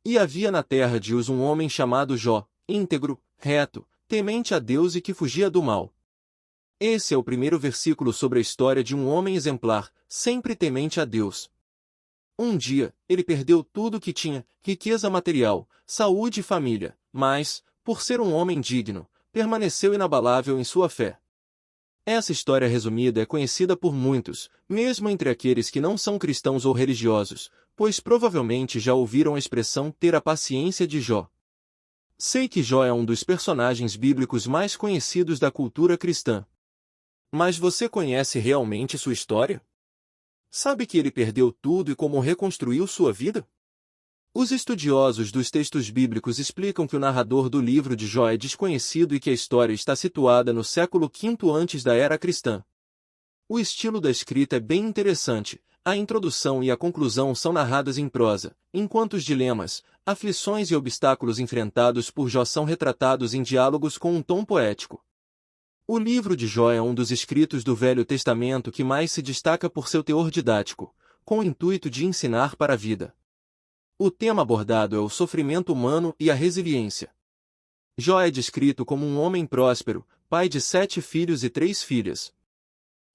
E havia na terra de Uz um homem chamado Jó, íntegro, reto, temente a Deus e que fugia do mal. Esse é o primeiro versículo sobre a história de um homem exemplar, sempre temente a Deus. Um dia, ele perdeu tudo o que tinha, riqueza material, saúde e família, mas, por ser um homem digno, permaneceu inabalável em sua fé. Essa história resumida é conhecida por muitos, mesmo entre aqueles que não são cristãos ou religiosos, pois provavelmente já ouviram a expressão ter a paciência de Jó. Sei que Jó é um dos personagens bíblicos mais conhecidos da cultura cristã. Mas você conhece realmente sua história? Sabe que ele perdeu tudo e como reconstruiu sua vida? Os estudiosos dos textos bíblicos explicam que o narrador do livro de Jó é desconhecido e que a história está situada no século V antes da era cristã. O estilo da escrita é bem interessante. A introdução e a conclusão são narradas em prosa, enquanto os dilemas, aflições e obstáculos enfrentados por Jó são retratados em diálogos com um tom poético. O livro de Jó é um dos escritos do Velho Testamento que mais se destaca por seu teor didático, com o intuito de ensinar para a vida. O tema abordado é o sofrimento humano e a resiliência. Jó é descrito como um homem próspero, pai de 7 filhos e 3 filhas.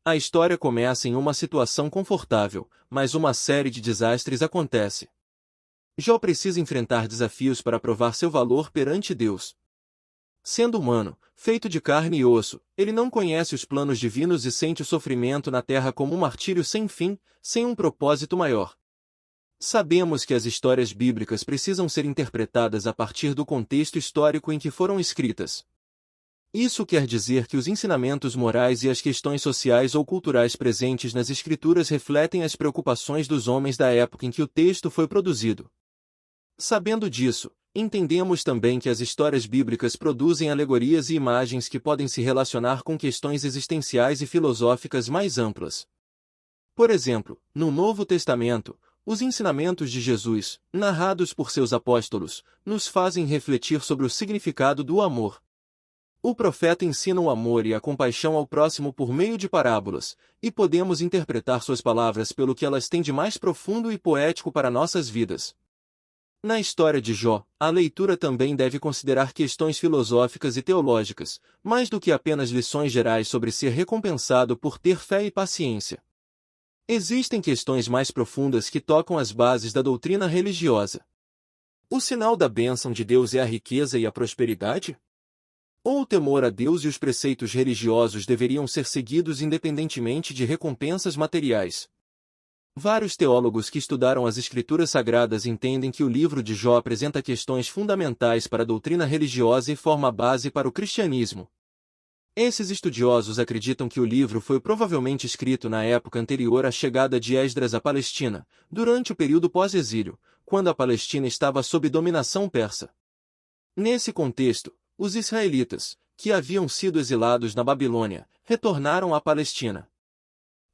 A história começa em uma situação confortável, mas uma série de desastres acontece. Jó precisa enfrentar desafios para provar seu valor perante Deus. Sendo humano, feito de carne e osso, ele não conhece os planos divinos e sente o sofrimento na terra como um martírio sem fim, sem um propósito maior. Sabemos que as histórias bíblicas precisam ser interpretadas a partir do contexto histórico em que foram escritas. Isso quer dizer que os ensinamentos morais e as questões sociais ou culturais presentes nas escrituras refletem as preocupações dos homens da época em que o texto foi produzido. Sabendo disso, entendemos também que as histórias bíblicas produzem alegorias e imagens que podem se relacionar com questões existenciais e filosóficas mais amplas. Por exemplo, no Novo Testamento, os ensinamentos de Jesus, narrados por seus apóstolos, nos fazem refletir sobre o significado do amor. O profeta ensina o amor e a compaixão ao próximo por meio de parábolas, e podemos interpretar suas palavras pelo que elas têm de mais profundo e poético para nossas vidas. Na história de Jó, a leitura também deve considerar questões filosóficas e teológicas, mais do que apenas lições gerais sobre ser recompensado por ter fé e paciência. Existem questões mais profundas que tocam as bases da doutrina religiosa. O sinal da bênção de Deus é a riqueza e a prosperidade? Ou o temor a Deus e os preceitos religiosos deveriam ser seguidos independentemente de recompensas materiais? Vários teólogos que estudaram as Escrituras Sagradas entendem que o livro de Jó apresenta questões fundamentais para a doutrina religiosa e forma a base para o cristianismo. Esses estudiosos acreditam que o livro foi provavelmente escrito na época anterior à chegada de Esdras à Palestina, durante o período pós-exílio, quando a Palestina estava sob dominação persa. Nesse contexto, os israelitas, que haviam sido exilados na Babilônia, retornaram à Palestina.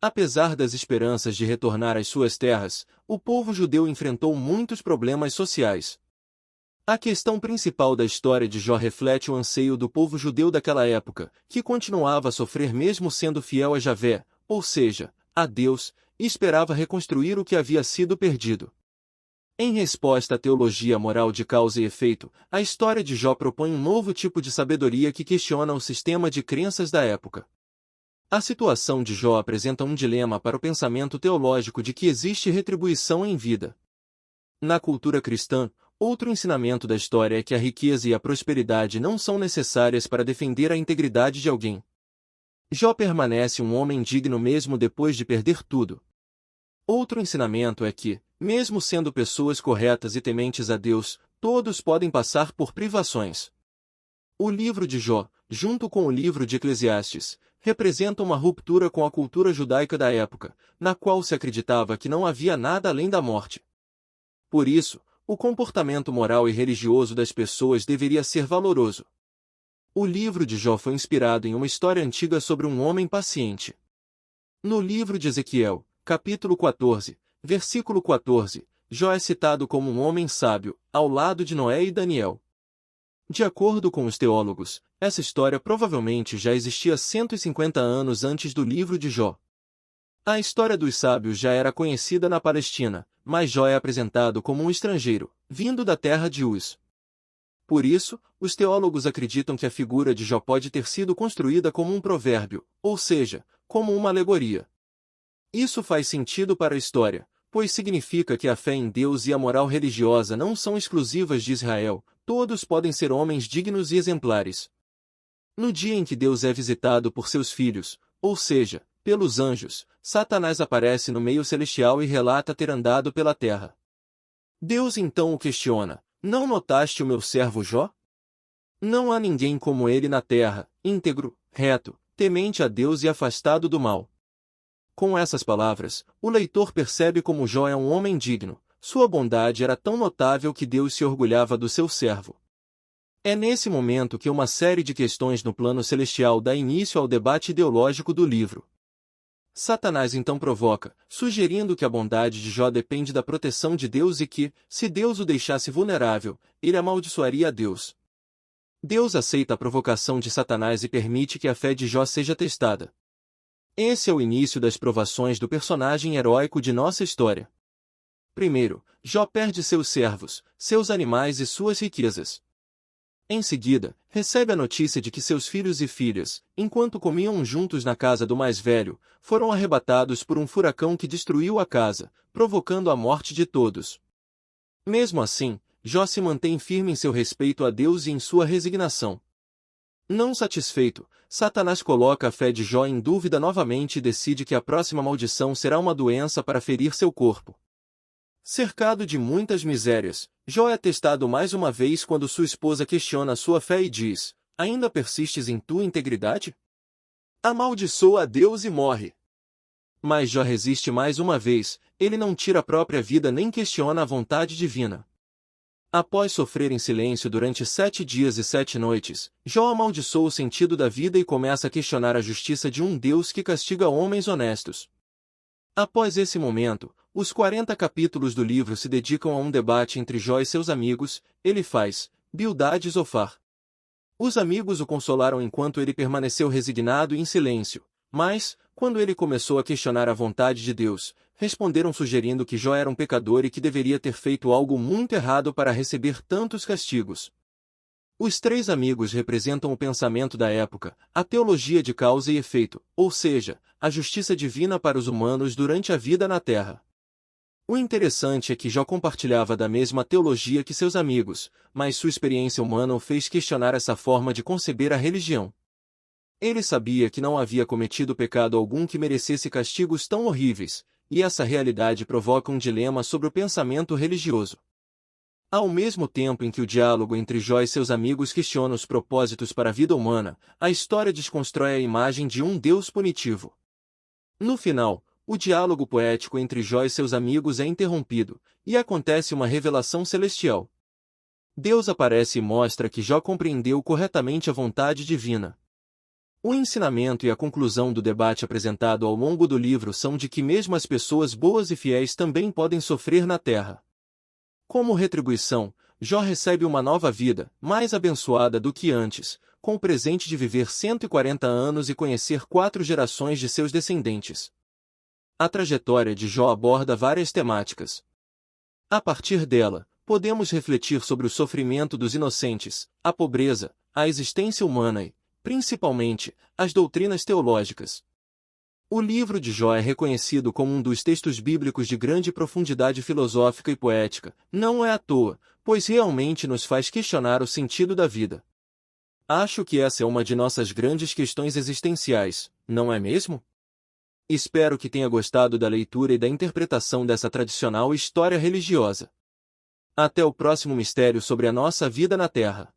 Apesar das esperanças de retornar às suas terras, o povo judeu enfrentou muitos problemas sociais. A questão principal da história de Jó reflete o anseio do povo judeu daquela época, que continuava a sofrer mesmo sendo fiel a Javé, ou seja, a Deus, e esperava reconstruir o que havia sido perdido. Em resposta à teologia moral de causa e efeito, a história de Jó propõe um novo tipo de sabedoria que questiona o sistema de crenças da época. A situação de Jó apresenta um dilema para o pensamento teológico de que existe retribuição em vida. Na cultura cristã, outro ensinamento da história é que a riqueza e a prosperidade não são necessárias para defender a integridade de alguém. Jó permanece um homem digno mesmo depois de perder tudo. Outro ensinamento é que, mesmo sendo pessoas corretas e tementes a Deus, todos podem passar por privações. O livro de Jó, junto com o livro de Eclesiastes, representa uma ruptura com a cultura judaica da época, na qual se acreditava que não havia nada além da morte. Por isso, o comportamento moral e religioso das pessoas deveria ser valoroso. O livro de Jó foi inspirado em uma história antiga sobre um homem paciente. No livro de Ezequiel, capítulo 14, versículo 14, Jó é citado como um homem sábio, ao lado de Noé e Daniel. De acordo com os teólogos, essa história provavelmente já existia 150 anos antes do livro de Jó. A história dos sábios já era conhecida na Palestina, mas Jó é apresentado como um estrangeiro, vindo da terra de Uz. Por isso, os teólogos acreditam que a figura de Jó pode ter sido construída como um provérbio, ou seja, como uma alegoria. Isso faz sentido para a história, pois significa que a fé em Deus e a moral religiosa não são exclusivas de Israel, todos podem ser homens dignos e exemplares. No dia em que Deus é visitado por seus filhos, ou seja, pelos anjos, Satanás aparece no meio celestial e relata ter andado pela terra. Deus então o questiona: não notaste o meu servo Jó? Não há ninguém como ele na terra, íntegro, reto, temente a Deus e afastado do mal. Com essas palavras, o leitor percebe como Jó é um homem digno, sua bondade era tão notável que Deus se orgulhava do seu servo. É nesse momento que uma série de questões no plano celestial dá início ao debate ideológico do livro. Satanás então provoca, sugerindo que a bondade de Jó depende da proteção de Deus e que, se Deus o deixasse vulnerável, ele amaldiçoaria a Deus. Deus aceita a provocação de Satanás e permite que a fé de Jó seja testada. Esse é o início das provações do personagem heróico de nossa história. Primeiro, Jó perde seus servos, seus animais e suas riquezas. Em seguida, recebe a notícia de que seus filhos e filhas, enquanto comiam juntos na casa do mais velho, foram arrebatados por um furacão que destruiu a casa, provocando a morte de todos. Mesmo assim, Jó se mantém firme em seu respeito a Deus e em sua resignação. Não satisfeito, Satanás coloca a fé de Jó em dúvida novamente e decide que a próxima maldição será uma doença para ferir seu corpo. Cercado de muitas misérias, Jó é testado mais uma vez quando sua esposa questiona sua fé e diz: ainda persistes em tua integridade? Amaldiçoa a Deus e morre. Mas Jó resiste mais uma vez, ele não tira a própria vida nem questiona a vontade divina. Após sofrer em silêncio durante 7 dias e 7 noites, Jó amaldiçoa o sentido da vida e começa a questionar a justiça de um Deus que castiga homens honestos. Após esse momento, os 40 capítulos do livro se dedicam a um debate entre Jó e seus amigos, Elifaz, Bildade e Zofar. Os amigos o consolaram enquanto ele permaneceu resignado e em silêncio, mas, quando ele começou a questionar a vontade de Deus, responderam sugerindo que Jó era um pecador e que deveria ter feito algo muito errado para receber tantos castigos. Os 3 amigos representam o pensamento da época, a teologia de causa e efeito, ou seja, a justiça divina para os humanos durante a vida na Terra. O interessante é que Jó compartilhava da mesma teologia que seus amigos, mas sua experiência humana o fez questionar essa forma de conceber a religião. Ele sabia que não havia cometido pecado algum que merecesse castigos tão horríveis, e essa realidade provoca um dilema sobre o pensamento religioso. Ao mesmo tempo em que o diálogo entre Jó e seus amigos questiona os propósitos para a vida humana, a história desconstrói a imagem de um Deus punitivo. No final, o diálogo poético entre Jó e seus amigos é interrompido, e acontece uma revelação celestial. Deus aparece e mostra que Jó compreendeu corretamente a vontade divina. O ensinamento e a conclusão do debate apresentado ao longo do livro são de que mesmo as pessoas boas e fiéis também podem sofrer na terra. Como retribuição, Jó recebe uma nova vida, mais abençoada do que antes, com o presente de viver 140 anos e conhecer 4 gerações de seus descendentes. A trajetória de Jó aborda várias temáticas. A partir dela, podemos refletir sobre o sofrimento dos inocentes, a pobreza, a existência humana e, principalmente, as doutrinas teológicas. O livro de Jó é reconhecido como um dos textos bíblicos de grande profundidade filosófica e poética, não é à toa, pois realmente nos faz questionar o sentido da vida. Acho que essa é uma de nossas grandes questões existenciais, não é mesmo? Espero que tenha gostado da leitura e da interpretação dessa tradicional história religiosa. Até o próximo mistério sobre a nossa vida na Terra.